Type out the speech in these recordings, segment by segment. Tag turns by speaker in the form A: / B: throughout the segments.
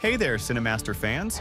A: Hey there, Cinemaster fans!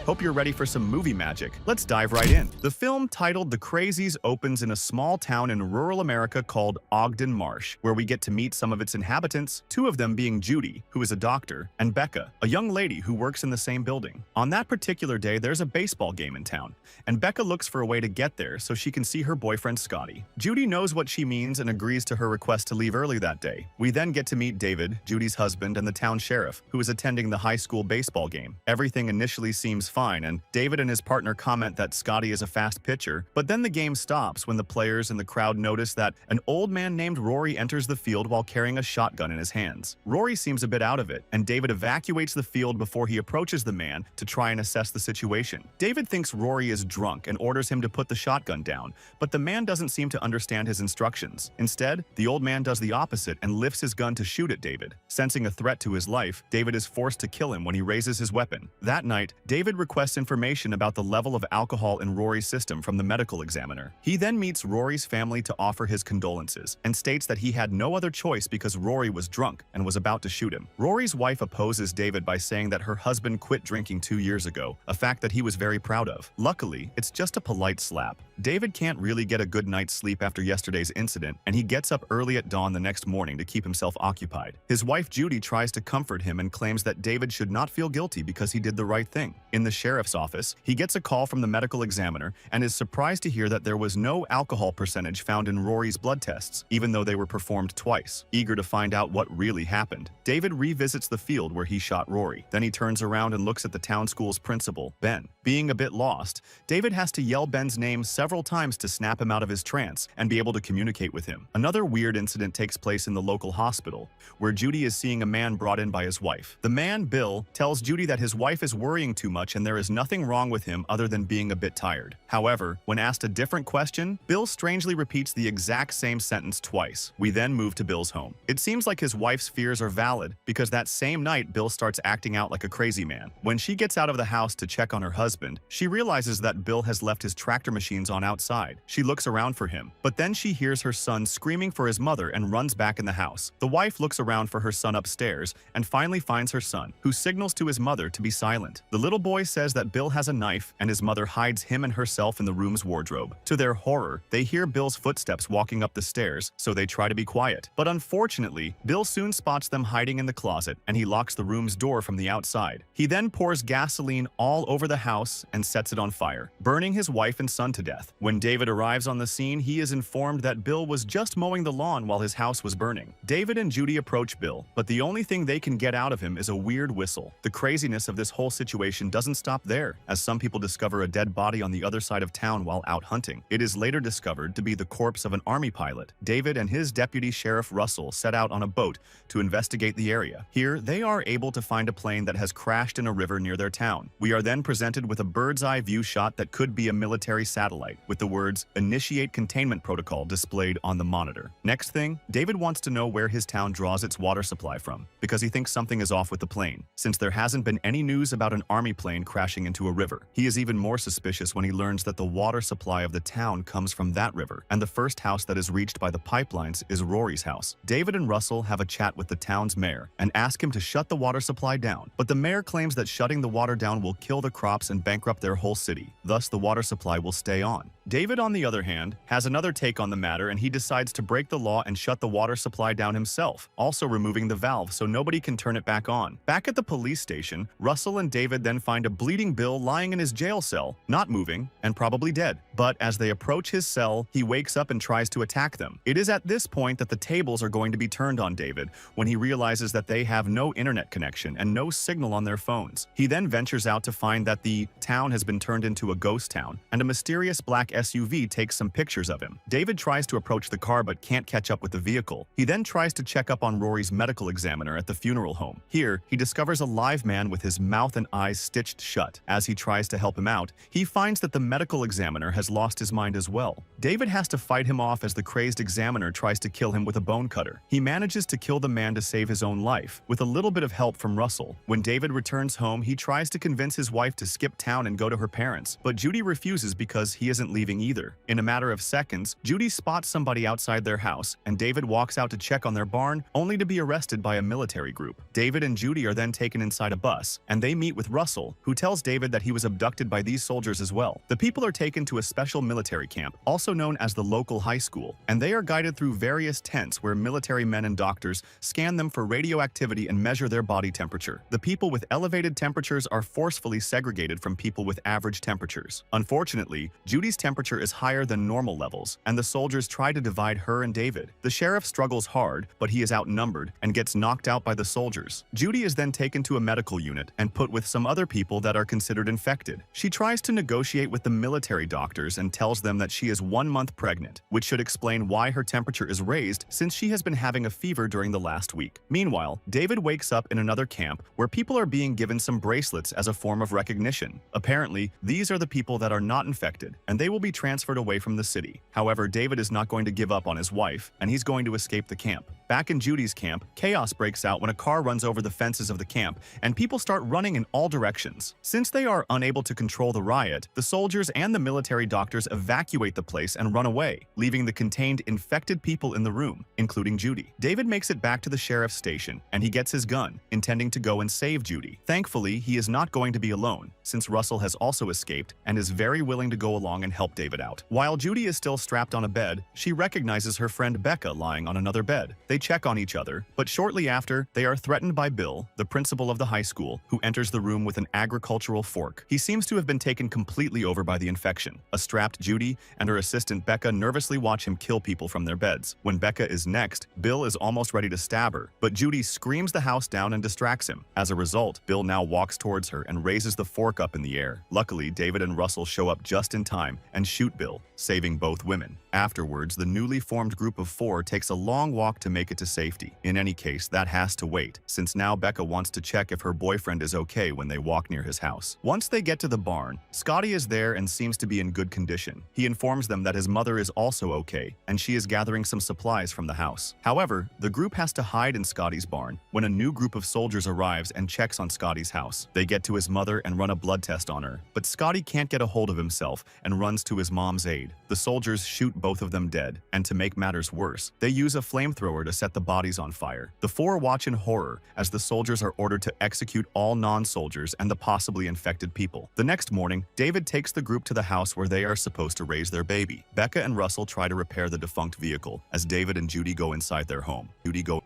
A: Hope you're ready for some movie magic. Let's dive right in. The film, titled The Crazies, opens in a small town in rural America called Ogden Marsh, where we get to meet some of its inhabitants, two of them being Judy, who is a doctor, and Becca, a young lady who works in the same building. On that particular day, there's a baseball game in town, and Becca looks for a way to get there so she can see her boyfriend Scotty. Judy knows what she means and agrees to her request to leave early that day. We then get to meet David, Judy's husband, and the town sheriff, who is attending the high school baseball game. Everything initially seems fine, and David and his partner comment that Scotty is a fast pitcher, but then the game stops when the players in the crowd notice that an old man named Rory enters the field while carrying a shotgun in his hands. Rory seems a bit out of it, and David evacuates the field before he approaches the man to try and assess the situation. David thinks Rory is drunk and orders him to put the shotgun down, but the man doesn't seem to understand his instructions. Instead, the old man does the opposite and lifts his gun to shoot at David. Sensing a threat to his life, David is forced to kill him when he raises his weapon. That night, David requests information about the level of alcohol in Rory's system from the medical examiner. He then meets Rory's family to offer his condolences and states that he had no other choice because Rory was drunk and was about to shoot him. Rory's wife opposes David by saying that her husband quit drinking 2 years ago, a fact that he was very proud of. Luckily, it's just a polite slap. David can't really get a good night's sleep after yesterday's incident, and he gets up early at dawn the next morning to keep himself occupied. His wife Judy tries to comfort him and claims that David should not feel guilty because he did the right thing. In the sheriff's office, he gets a call from the medical examiner and is surprised to hear that there was no alcohol percentage found in Rory's blood tests, even though they were performed twice. Eager to find out what really happened, David revisits the field where he shot Rory. Then he turns around and looks at the town school's principal, Ben. Being a bit lost, David has to yell Ben's name several times to snap him out of his trance and be able to communicate with him. Another weird incident takes place in the local hospital, where Judy is seeing a man brought in by his wife. The man, Bill, tells Judy that his wife is worrying too much and there is nothing wrong with him other than being a bit tired. However, when asked a different question, Bill strangely repeats the exact same sentence twice. We then move to Bill's home. It seems like his wife's fears are valid because that same night, Bill starts acting out like a crazy man. When she gets out of the house to check on her husband, she realizes that Bill has left his tractor machines on outside. She looks around for him, but then she hears her son screaming for his mother and runs back in the house. The wife looks around for her son upstairs and finally finds her son, who signals to his mother to be silent. The little boy says that Bill has a knife and his mother hides him and herself in the room's wardrobe. To their horror, they hear Bill's footsteps walking up the stairs, so they try to be quiet. But unfortunately, Bill soon spots them hiding in the closet and he locks the room's door from the outside. He then pours gasoline all over the house and sets it on fire, burning his wife and son to death. When David arrives on the scene, he is informed that Bill was just mowing the lawn while his house was burning. David and Judy approach Bill, but the only thing they can get out of him is a weird whistle. The craziness of this whole situation doesn't stop there, as some people discover a dead body on the other side of town while out hunting. It is later discovered to be the corpse of an army pilot. David and his deputy sheriff Russell set out on a boat to investigate the area. Here, they are able to find a plane that has crashed in a river near their town. We are then presented with a bird's-eye view shot that could be a military satellite, with the words "Initiate Containment Protocol" displayed on the monitor. Next thing, David wants to know where his town draws its water supply from, because he thinks something is off with the plane, since there hasn't been any news about an army plane crashing into a river. He is even more suspicious when he learns that the water supply of the town comes from that river, and the first house that is reached by the pipelines is Rory's house. David and Russell have a chat with the town's mayor and ask him to shut the water supply down, but the mayor claims that shutting the water down will kill the crops and bankrupt their whole city. Thus, the water supply will stay on. David, on the other hand, has another take on the matter, and he decides to break the law and shut the water supply down himself, also removing the valve so nobody can turn it back on. Back at the police station, Russell and David then find a bleeding Bill lying in his jail cell, not moving, and probably dead. But as they approach his cell, he wakes up and tries to attack them. It is at this point that the tables are going to be turned on David when he realizes that they have no internet connection and no signal on their phones. He then ventures out to find that the town has been turned into a ghost town, and a mysterious black SUV takes some pictures of him. David tries to approach the car but can't catch up with the vehicle. He then tries to check up on Rory's medical examiner at the funeral home. Here, he discovers a live man with his mouth and eyes stitched shut. As he tries to help him out, he finds that the medical examiner has lost his mind as well. David has to fight him off as the crazed examiner tries to kill him with a bone cutter. He manages to kill the man to save his own life, with a little bit of help from Russell. When David returns home, he tries to convince his wife to skip town and go to her parents, but Judy refuses because he is isn't leaving either. In a matter of seconds, Judy spots somebody outside their house, and David walks out to check on their barn, only to be arrested by a military group. David and Judy are then taken inside a bus, and they meet with Russell, who tells David that he was abducted by these soldiers as well. The people are taken to a special military camp, also known as the local high school, and they are guided through various tents where military men and doctors scan them for radioactivity and measure their body temperature. The people with elevated temperatures are forcefully segregated from people with average temperatures. Unfortunately, Judy's temperature is higher than normal levels, and the soldiers try to divide her and David. The sheriff struggles hard, but he is outnumbered and gets knocked out by the soldiers. Judy is then taken to a medical unit and put with some other people that are considered infected. She tries to negotiate with the military doctors and tells them that she is 1 month pregnant, which should explain why her temperature is raised since she has been having a fever during the last week. Meanwhile, David wakes up in another camp where people are being given some bracelets as a form of recognition. Apparently, these are the people that are not infected, and they will be transferred away from the city. However, David is not going to give up on his wife, and he's going to escape the camp. Back in Judy's camp, chaos breaks out when a car runs over the fences of the camp, and people start running in all directions. Since they are unable to control the riot, the soldiers and the military doctors evacuate the place and run away, leaving the contained infected people in the room, including Judy. David makes it back to the sheriff's station, and he gets his gun, intending to go and save Judy. Thankfully, he is not going to be alone, since Russell has also escaped and is very willing to go along and help David out. While Judy is still strapped on a bed, she recognizes her friend Becca lying on another bed. They check on each other, but shortly after, they are threatened by Bill, the principal of the high school, who enters the room with an agricultural fork. He seems to have been taken completely over by the infection. A strapped Judy and her assistant Becca nervously watch him kill people from their beds. When Becca is next, Bill is almost ready to stab her, but Judy screams the house down and distracts him. As a result, Bill now walks towards her and raises the fork up in the air. Luckily, David and Russell show up just in time and shoot Bill, saving both women. Afterwards, the newly formed group of 4 takes a long walk to make it to safety. In any case, that has to wait, since now Becca wants to check if her boyfriend is okay when they walk near his house. Once they get to the barn, Scotty is there and seems to be in good condition. He informs them that his mother is also okay, and she is gathering some supplies from the house. However, the group has to hide in Scotty's barn when a new group of soldiers arrives and checks on Scotty's house. They get to his mother and run a blood test on her, but Scotty can't get a hold of himself and runs to his mom's aid. The soldiers shoot both of them dead, and to make matters worse, they use a flamethrower to set the bodies on fire. The 4 watch in horror as the soldiers are ordered to execute all non-soldiers and the possibly infected people. The next morning, David takes the group to the house where they are supposed to raise their baby. Becca and Russell try to repair the defunct vehicle as David and Judy go inside their home.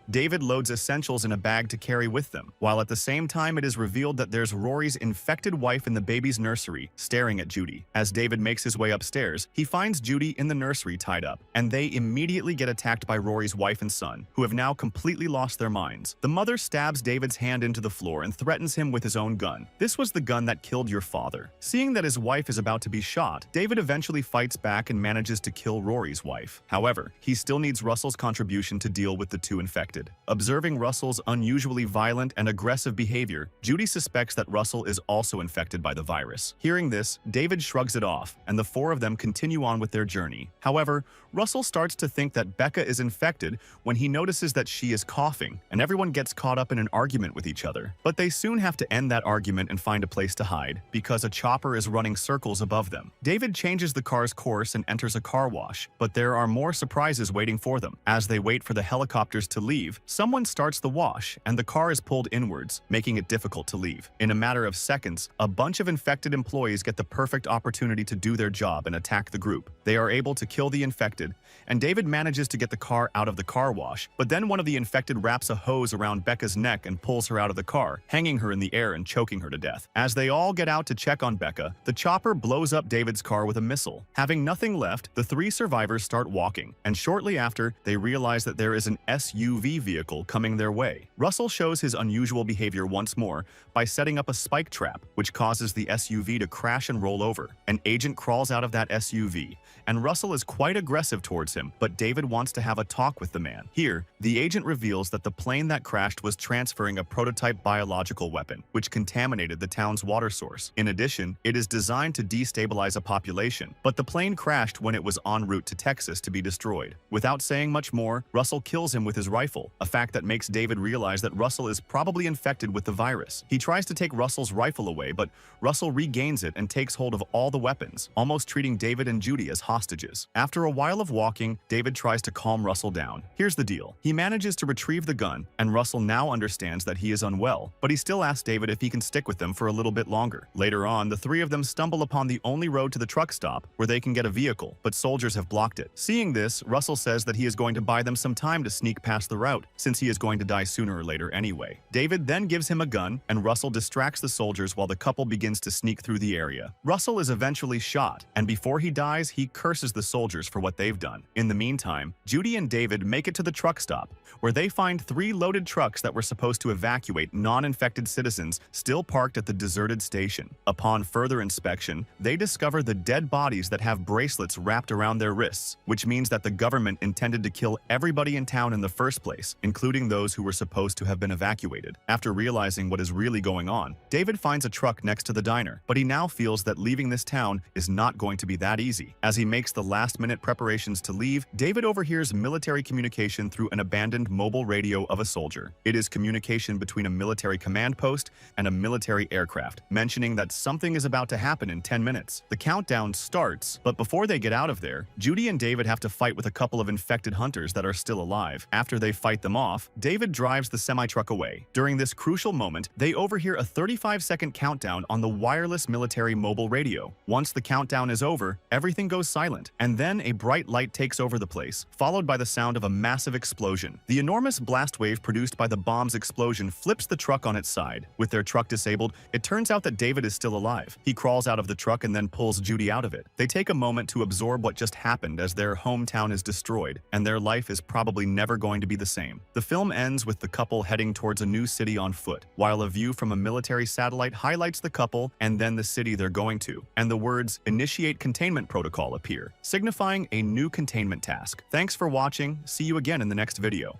A: David loads essentials in a bag to carry with them, while at the same time it is revealed that there's Rory's infected wife in the baby's nursery, staring at Judy. As David makes his way upstairs, he finds Judy in the nursery tied up, and they immediately get attacked by Rory's wife and son, who have now completely lost their minds. The mother stabs David's hand into the floor and threatens him with his own gun. "This was the gun that killed your father." Seeing that his wife is about to be shot, David eventually fights back and manages to kill Rory's wife. However, he still needs Russell's contribution to deal with the 2 infected. Observing Russell's unusually violent and aggressive behavior, Judy suspects that Russell is also infected by the virus. Hearing this, David shrugs it off, and the 4 of them continue on with their journey. However, Russell starts to think that Becca is infected when he notices that she is coughing, and everyone gets caught up in an argument with each other. But they soon have to end that argument and find a place to hide, because a chopper is running circles above them. David changes the car's course and enters a car wash, but there are more surprises waiting for them. As they wait for the helicopters to leave, someone starts the wash, and the car is pulled inwards, making it difficult to leave. In a matter of seconds, a bunch of infected employees get the perfect opportunity to do their job and attack the group. They are able to kill the infected, and David manages to get the car out of the car wash, but then one of the infected wraps a hose around Becca's neck and pulls her out of the car, hanging her in the air and choking her to death. As they all get out to check on Becca, the chopper blows up David's car with a missile. Having nothing left, the 3 survivors start walking, and shortly after, they realize that there is an SUV vehicle coming their way. Russell shows his unusual behavior once more by setting up a spike trap, which causes the SUV to crash and roll over. An agent crawls out of that SUV, and Russell is quite aggressive towards him, but David wants to have a talk with the man. Here, the agent reveals that the plane that crashed was transferring a prototype biological weapon, which contaminated the town's water source. In addition, it is designed to destabilize a population, but the plane crashed when it was en route to Texas to be destroyed. Without saying much more, Russell kills him with his rifle, a fact that makes David realize that Russell is probably infected with the virus. He tries to take Russell's rifle away, but Russell regains it and takes hold of all the weapons. Almost almost treating David and Judy as hostages. After a while of walking, David tries to calm Russell down. Here's the deal. He manages to retrieve the gun, and Russell now understands that he is unwell, but he still asks David if he can stick with them for a little bit longer. Later on, the three of them stumble upon the only road to the truck stop where they can get a vehicle, but soldiers have blocked it. Seeing this, Russell says that he is going to buy them some time to sneak past the route, since he is going to die sooner or later anyway. David then gives him a gun, and Russell distracts the soldiers while the couple begins to sneak through the area. Russell is eventually shot, and before he dies, he curses the soldiers for what they've done. In the meantime, Judy and David make it to the truck stop, where they find 3 loaded trucks that were supposed to evacuate non-infected citizens still parked at the deserted station. Upon further inspection, they discover the dead bodies that have bracelets wrapped around their wrists, which means that the government intended to kill everybody in town in the first place, including those who were supposed to have been evacuated. After realizing what is really going on, David finds a truck next to the diner, but he now feels that leaving this town is not going to be that easy. As he makes the last-minute preparations to leave, David overhears military communication through an abandoned mobile radio of a soldier. It is communication between a military command post and a military aircraft, mentioning that something is about to happen in 10 minutes. The countdown starts, but before they get out of there, Judy and David have to fight with a couple of infected hunters that are still alive. After they fight them off, David drives the semi-truck away. During this crucial moment, they overhear a 35-second countdown on the wireless military mobile radio. Once the countdown is over, everything goes silent, and then a bright light takes over the place, followed by the sound of a massive explosion. The enormous blast wave produced by the bomb's explosion flips the truck on its side. With their truck disabled, it turns out that David is still alive. He crawls out of the truck and then pulls Judy out of it. They take a moment to absorb what just happened as their hometown is destroyed, and their life is probably never going to be the same. The film ends with the couple heading towards a new city on foot, while a view from a military satellite highlights the couple and then the city they're going to, and the words "Initiate Containment Protocol" appear, signifying a new containment task. Thanks for watching. See you again in the next video.